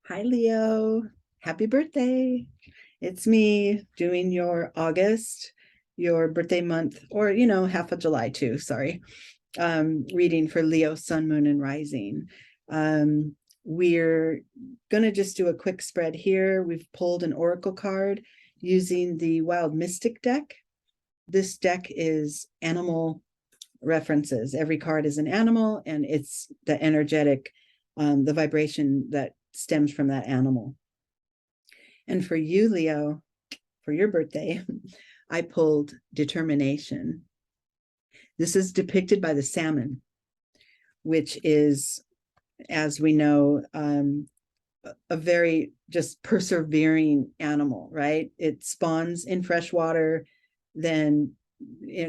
Hi, Leo. Happy birthday. It's me doing your August, your birthday month, or, half of July too. Sorry. Reading for Leo, Sun, Moon, and Rising. We're going to just do a quick spread here. We've pulled an oracle card using the Wild Mystic deck. This deck is animal references. Every card is an animal, and it's the energetic, the vibration that stems from that animal. And for you, Leo, for your birthday, I pulled determination. This is depicted by the salmon, which is, as we know, a very just persevering animal, right? It spawns in fresh water, then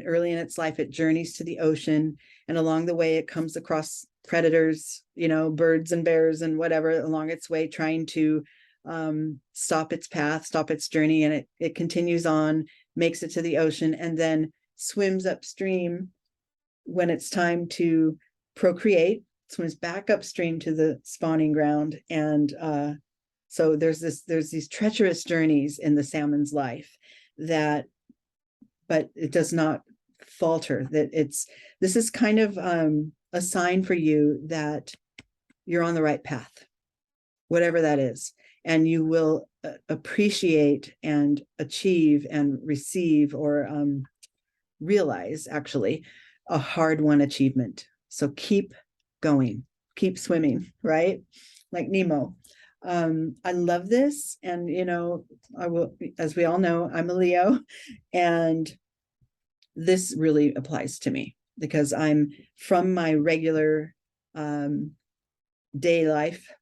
early in its life, it journeys to the ocean, and along the way, it comes across predators, birds and bears and whatever along its way, trying to stop its path, stop its journey, and it continues on, makes it to the ocean, and then swims upstream when it's time to procreate, swims back upstream to the spawning ground. And so there's these treacherous journeys in the salmon's life but it does not falter. This is kind of a sign for you that you're on the right path, whatever that is, and you will appreciate and achieve and receive or realize actually a hard-won achievement. So keep going, keep swimming, right? Like Nemo. I love this. And, I will, as we all know, I'm a Leo, and this really applies to me because I'm from my regular day life.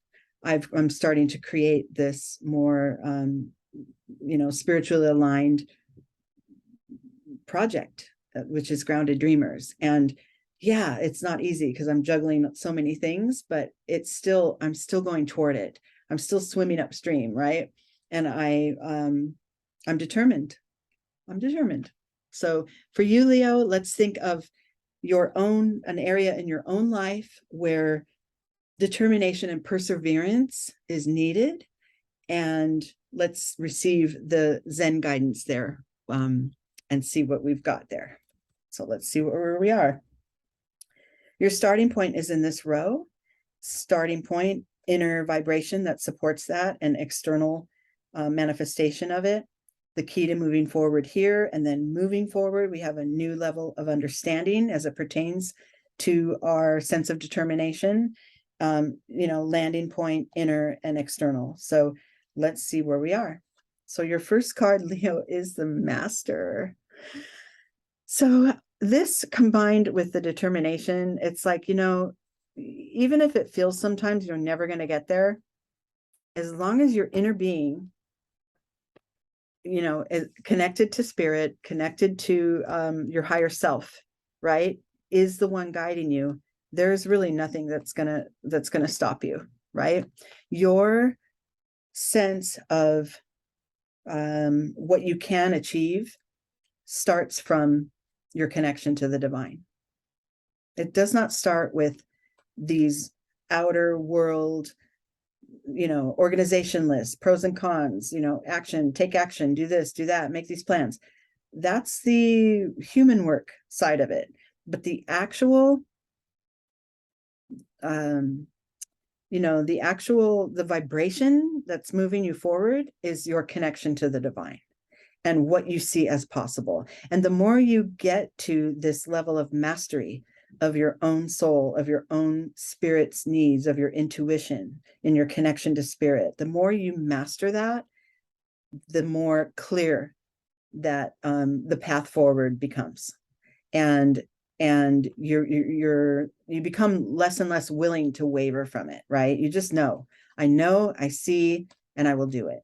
I'm starting to create this more, spiritually aligned project, which is Grounded Dreamers. And yeah, it's not easy because I'm juggling so many things, but I'm still going toward it. I'm still swimming upstream, right? And I'm determined. I'm determined. So for you, Leo, let's think of an area in your own life where determination and perseverance is needed. And let's receive the Zen guidance there and see what we've got there. So let's see where we are. Your starting point is in this row. Starting point, inner vibration that supports that, and external manifestation of it. The key to moving forward here, and then moving forward, we have a new level of understanding as it pertains to our sense of determination, landing point, inner and external. So let's see where we are. So your first card, Leo, is the Master. So this combined with the determination, it's like, even if it feels sometimes you're never going to get there, as long as your inner being, is connected to spirit, connected to your higher self, right, is the one guiding you, there's really nothing that's gonna stop you, right? Your sense of what you can achieve starts from your connection to the divine. It does not start with these outer world, organization lists, pros and cons, action, take action, do this, do that, make these plans. That's the human work side of it. But the actual, the vibration that's moving you forward is your connection to the divine and what you see as possible. And the more you get to this level of mastery of your own soul, of your own spirit's needs, of your intuition, in your connection to spirit, the more you master that, the more clear that the path forward becomes. And you become less and less willing to waver from it, right? You just know, I see, and I will do it,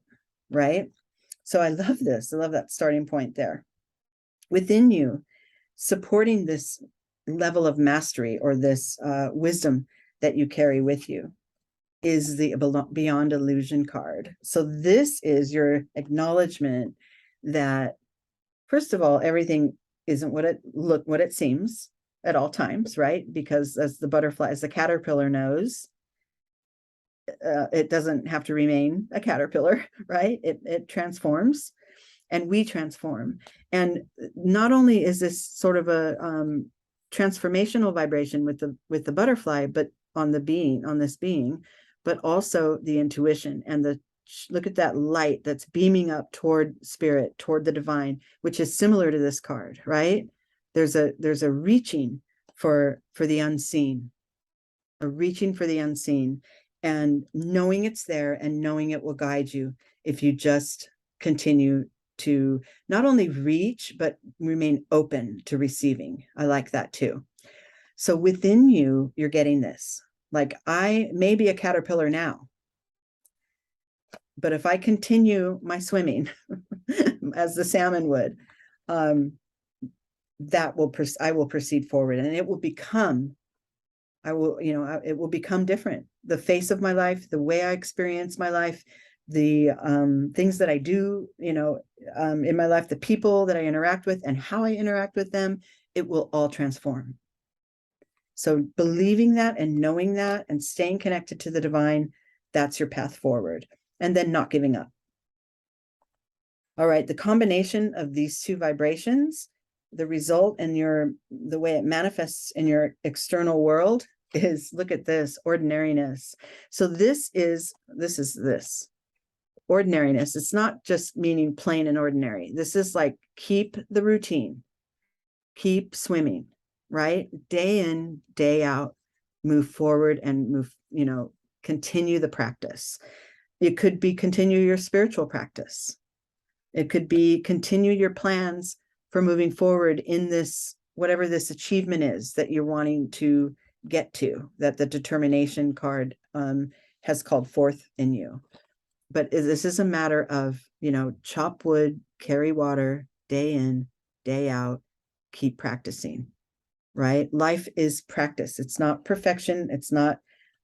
right? So I love this. I love that starting point there. Within you, supporting this level of mastery or this wisdom that you carry with you is the Beyond Illusion card. So this is your acknowledgement that, first of all, everything isn't what it seems at all times, right? Because as the caterpillar knows, it doesn't have to remain a caterpillar, right? It transforms, and we transform. And not only is this sort of a transformational vibration with the butterfly, but on this being, but also the intuition and the look at that light that's beaming up toward spirit, toward the divine, which is similar to this card, right? There's a reaching for the unseen, a reaching for the unseen, and knowing it's there and knowing it will guide you if you just continue to not only reach, but remain open to receiving. I like that too. So within you, you're getting this. Like, I may be a caterpillar now, but if I continue my swimming as the salmon would, I will proceed forward, and it will become, it will become different. The face of my life, the way I experience my life, the things that I do, in my life, the people that I interact with and how I interact with them, it will all transform. So believing that and knowing that and staying connected to the divine, that's your path forward. And then not giving up. All right, the combination of these two vibrations, the result and the way it manifests in your external world is, look at this, ordinariness. So this is ordinariness. It's not just meaning plain and ordinary. This is like, keep the routine, keep swimming, right? Day in, day out, move forward and move, continue the practice. It could be continue your spiritual practice. It could be continue your plans for moving forward in this, whatever this achievement is that you're wanting to get to, that the determination card has called forth in you. But this is a matter of, chop wood, carry water, day in, day out, keep practicing, right? Life is practice. It's not perfection. It's not,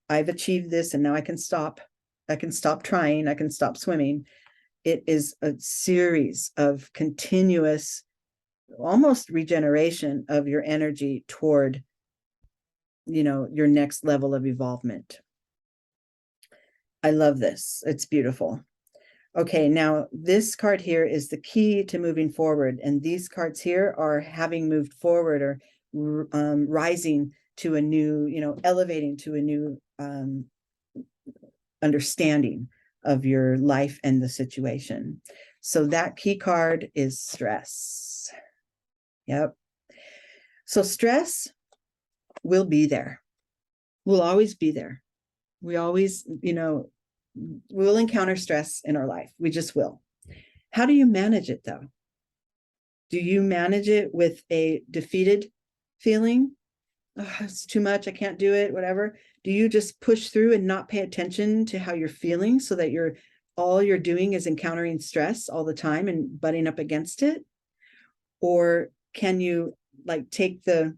I've achieved this and now I can stop trying, I can stop swimming. It is a series of continuous, almost regeneration of your energy toward, your next level of evolvement. I love this. It's beautiful. Okay, now this card here is the key to moving forward. And these cards here are having moved forward, or rising to a new, elevating to a new understanding of your life and the situation. So that key card is stress. Yep. So stress will be there. Will always be there. We always, we'll encounter stress in our life. We just will. How do you manage it though? Do you manage it with a defeated feeling? Oh, it's too much, I can't do it, whatever. Do you just push through and not pay attention to how you're feeling, so that all you're doing is encountering stress all the time and butting up against it? Or can you like take the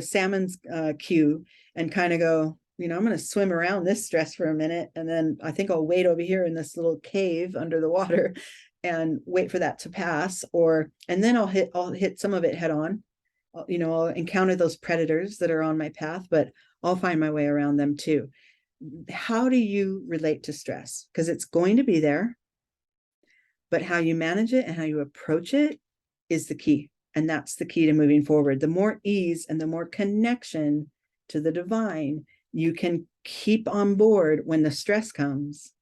salmon's cue and kind of go, I'm going to swim around this stress for a minute, and then I think I'll wait over here in this little cave under the water and wait for that to pass, and then I'll hit some of it head on. I'll encounter those predators that are on my path, but I'll find my way around them too. How do you relate to stress? Because it's going to be there, but how you manage it and how you approach it is the key. And that's the key to moving forward. The more ease and the more connection to the divine you can keep on board when the stress comes,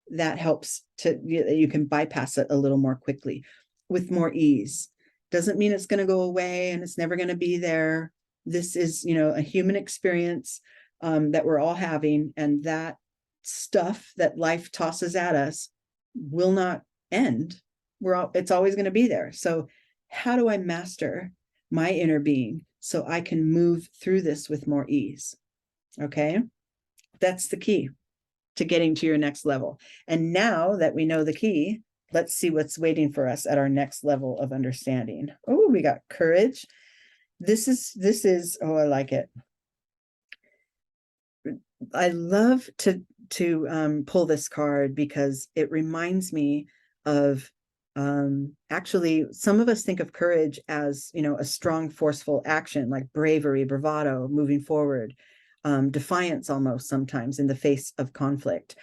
that helps you can bypass it a little more quickly with more ease. Doesn't mean it's going to go away and it's never going to be there. This is, a human experience that we're all having, and that stuff that life tosses at us will not end. It's always going to be there. So how do I master my inner being so I can move through this with more ease? Okay, that's the key to getting to your next level. And now that we know the key, let's see what's waiting for us at our next level of understanding. Oh, we got courage. This is, oh, I like it. I love to pull this card because it reminds me of, actually, some of us think of courage as, a strong, forceful action, like bravery, bravado, moving forward. defiance almost sometimes in the face of conflict.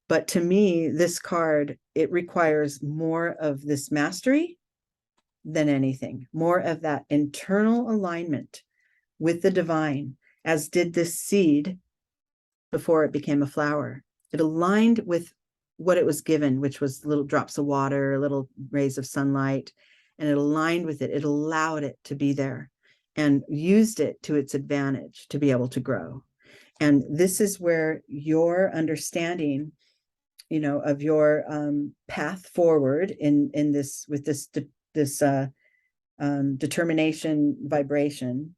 But to me, this card, it requires more of this mastery than anything, more of that internal alignment with the divine, as did this seed before it became a flower. It aligned with what it was given, which was little drops of water, little rays of sunlight, and it aligned with it. It allowed it to be there and used it to its advantage to be able to grow. And this is where your understanding, of your path forward in this, with this determination vibration,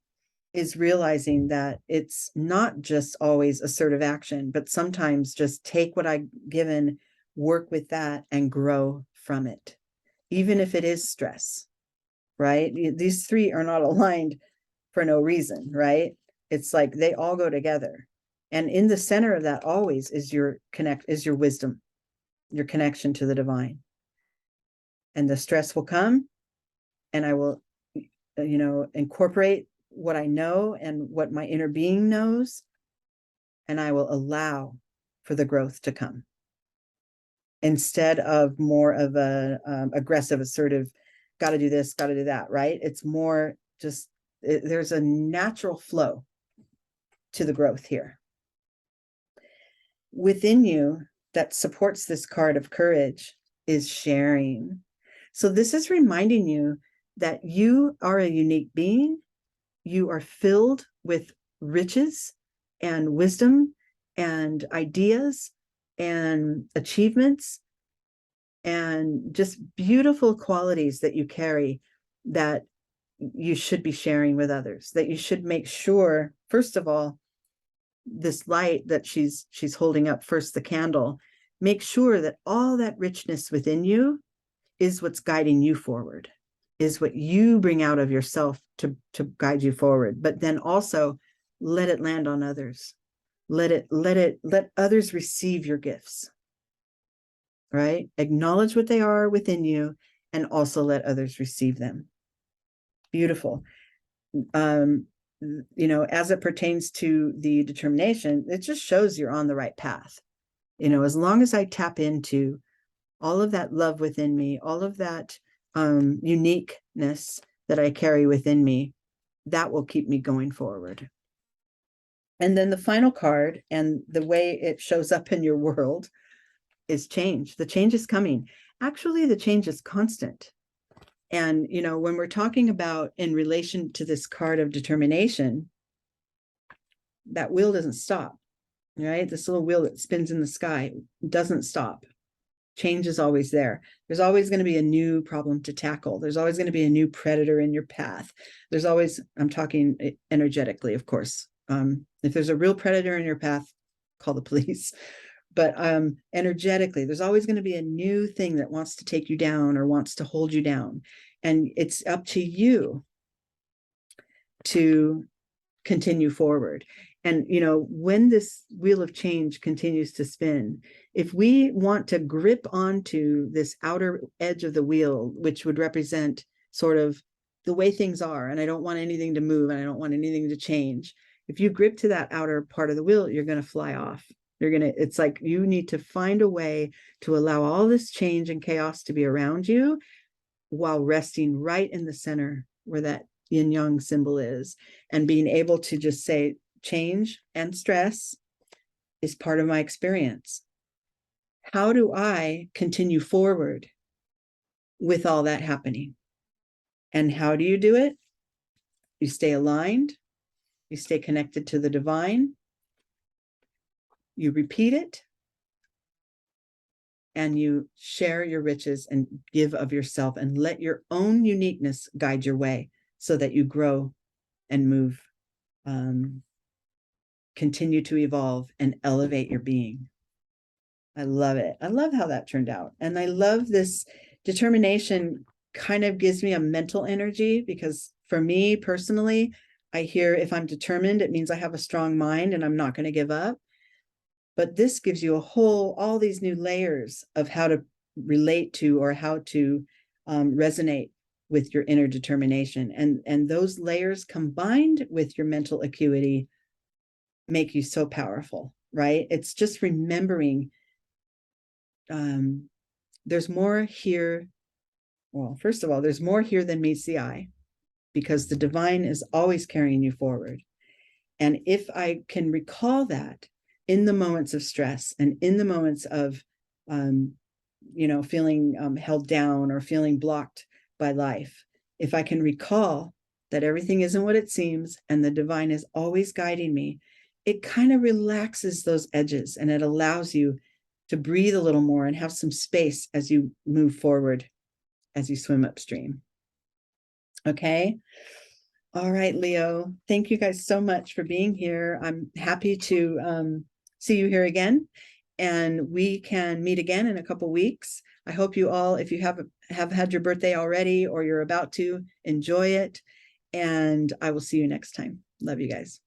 is realizing that it's not just always assertive action, but sometimes just take what I've given, work with that, and grow from it, even if it is stress, right? These three are not aligned for no reason, right? It's like they all go together. And in the center of that always is your wisdom, your connection to the divine. And the stress will come, and I will, incorporate what I know and what my inner being knows, and I will allow for the growth to come, instead of more of a aggressive, assertive, got to do this, got to do that, right? It's more just, there's a natural flow to the growth here within you that supports this card of courage is sharing. So this is reminding you that you are a unique being. You are filled with riches and wisdom and ideas and achievements and just beautiful qualities that you carry, that you should be sharing with others, that you should make sure, first of all, this light that she's holding up, first the candle, make sure that all that richness within you is what's guiding you forward, is what you bring out of yourself to guide you forward. But then also let it land on others. Let others receive your gifts, right? Acknowledge what they are within you and also let others receive them. Beautiful. As it pertains to the determination, it just shows you're on the right path. As long as I tap into all of that love within me, all of that uniqueness that I carry within me, that will keep me going forward. And then the final card, and the way it shows up in your world, is change. The change is coming. Actually, the change is constant. And, when we're talking about in relation to this card of determination, that wheel doesn't stop, right? This little wheel that spins in the sky doesn't stop. Change is always there. There's always going to be a new problem to tackle. There's always going to be a new predator in your path. There's always, I'm talking energetically, of course. If there's a real predator in your path, call the police. But energetically, there's always going to be a new thing that wants to take you down or wants to hold you down. And it's up to you to continue forward. And, when this wheel of change continues to spin, if we want to grip onto this outer edge of the wheel, which would represent sort of the way things are, and I don't want anything to move and I don't want anything to change. If you grip to that outer part of the wheel, you're going to fly off. It's like you need to find a way to allow all this change and chaos to be around you while resting right in the center where that yin yang symbol is, and being able to just say, change and stress is part of my experience. How do I continue forward with all that happening? And how do you do it? You stay aligned, you stay connected to the divine, you repeat it, and you share your riches and give of yourself and let your own uniqueness guide your way so that you grow and move, continue to evolve and elevate your being. I love it. I love how that turned out. And I love this determination. Kind of gives me a mental energy, because for me personally, I hear if I'm determined, it means I have a strong mind and I'm not going to give up. But this gives you all these new layers of how to relate to, or how to resonate with your inner determination. And those layers combined with your mental acuity make you so powerful, right? It's just remembering there's more here. Well, first of all, there's more here than meets the eye, because the divine is always carrying you forward. And if I can recall that in the moments of stress and in the moments of, feeling held down or feeling blocked by life, if I can recall that everything isn't what it seems and the divine is always guiding me, it kind of relaxes those edges and it allows you to breathe a little more and have some space as you move forward, as you swim upstream. Okay. All right, Leo. Thank you guys so much for being here. I'm happy to see you here again, and we can meet again in a couple weeks. I hope you all, if you have had your birthday already or you're about to, enjoy it. And I will see you next time. Love you guys.